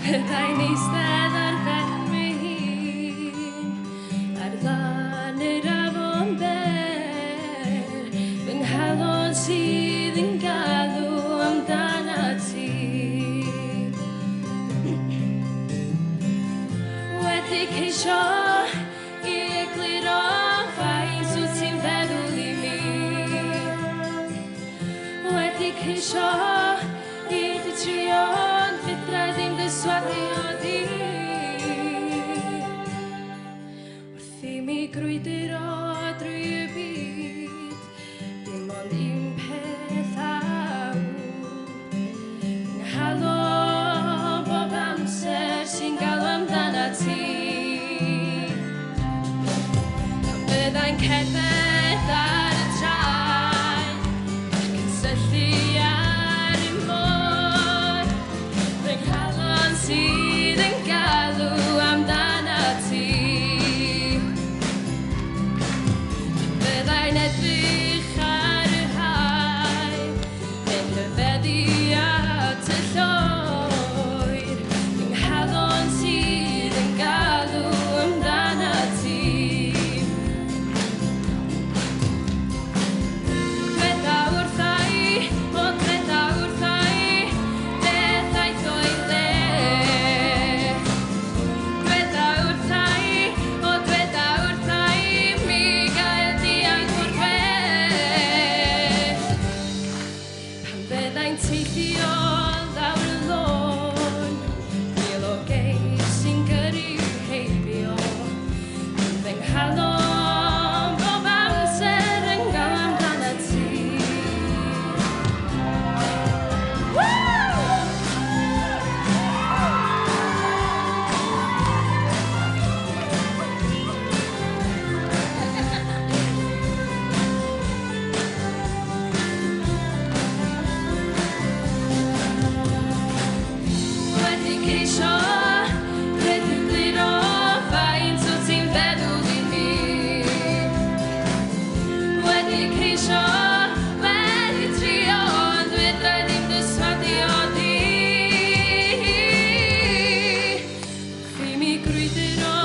Byddai'n eistedd ar ben fy hun, ar lan yr afon ber, fy nghalon sydd yn galw amdana ti. Wedi ceisio i egluro faint wyt ti'n feddwl i mi. Wedi ceisio i dy trio, ond fedrai ddim dyswaddio di. Wrth i mi grwydro drwy y byd, dim ond un peth awr. Nghalon bob amser sy'n galw amdana ti. Pan byddai'n cerdded ar y traeth, ac yn syllu ar y môr, fy nghalon sydd yn galw amdana ti. Pan byddai'n edrych ar y hae, neu'n hyfeddu at y lloer, fy nghalon sydd yn galw amdana ti. Dweda wrtha i, o dweda wrtha i, beth aeth o'i le. Dweda wrtha i, o dweda wrtha i, mi gael dianc o'r gwell. Pan byddai'n teithio lawr y lôn, mil o geis sy'n gyrru heibio, fy nghalon bob amser yn galw amdana ti. Wedi ceisio egluro faint wyt ti'n feddwl i mi. Wedi ceisio, wedi trio, ond fedrai ddim dyswaddio di. Wrth i mi grwydro